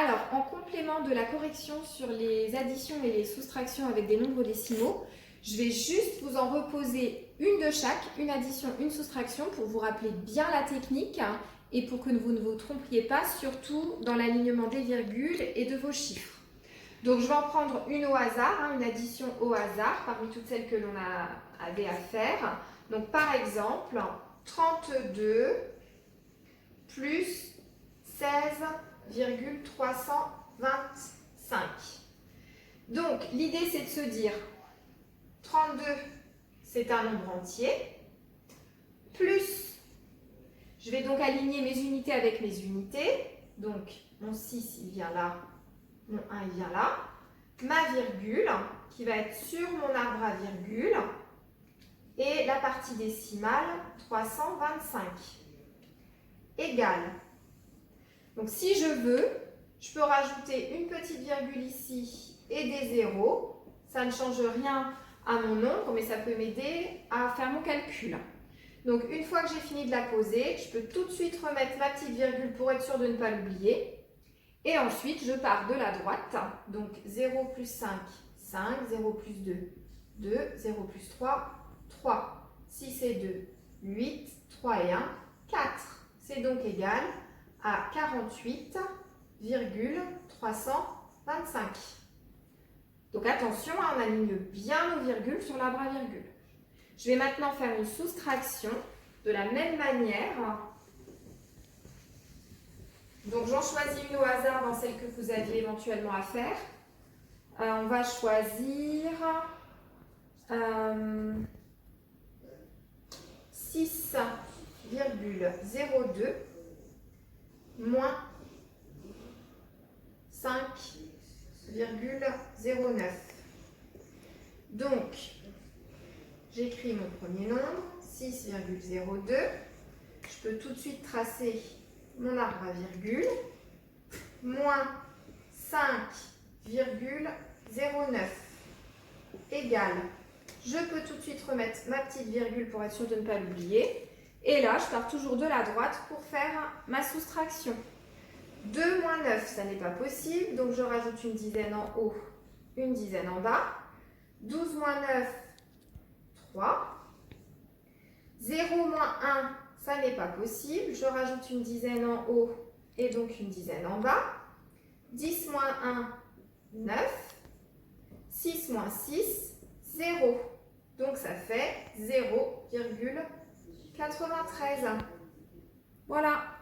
Alors, en complément de la correction sur les additions et les soustractions avec des nombres décimaux, je vais juste vous en reposer une de chaque, une addition, une soustraction, pour vous rappeler bien la technique et pour que vous ne vous trompiez pas, surtout dans l'alignement des virgules et de vos chiffres. Donc, je vais en prendre une au hasard, une addition au hasard, parmi toutes celles que l'on avait à faire. Donc, par exemple, 32 plus 16,325. Donc, l'idée, c'est de se dire 32, c'est un nombre entier, plus, je vais donc aligner mes unités avec mes unités. Donc, mon 6, il vient là, mon 1, il vient là. Ma virgule, qui va être sur mon arbre à virgule, et la partie décimale, 325, égale. Donc, si je veux, je peux rajouter une petite virgule ici et des zéros. Ça ne change rien à mon nombre, mais ça peut m'aider à faire mon calcul. Donc, une fois que j'ai fini de la poser, je peux tout de suite remettre ma petite virgule pour être sûr de ne pas l'oublier. Et ensuite, je pars de la droite. Donc, 0 plus 5, 5. 0 plus 2, 2. 0 plus 3, 3. 6 et 2, 8. 3 et 1, 4. C'est donc égal à 48,325. Donc attention, on aligne bien nos virgules sur l'arbre à virgule. Je vais maintenant faire une soustraction de la même manière. Donc j'en choisis une au hasard dans celle que vous aviez éventuellement à faire. On va choisir 6,02 moins 5,09. Donc, j'écris mon premier nombre, 6,02. Je peux tout de suite tracer mon arbre à virgule, moins 5,09 égale. Je peux tout de suite remettre ma petite virgule pour être sûr de ne pas l'oublier. Et là, je pars toujours de la droite pour faire ma soustraction. 2 moins 9, ça n'est pas possible, donc je rajoute une dizaine en haut, une dizaine en bas. 12 moins 9, 3. 0 moins 1, ça n'est pas possible, je rajoute une dizaine en haut et donc une dizaine en bas. 10 moins 1, 9. 6 moins 6, 0. Donc ça fait 0,93. Voilà.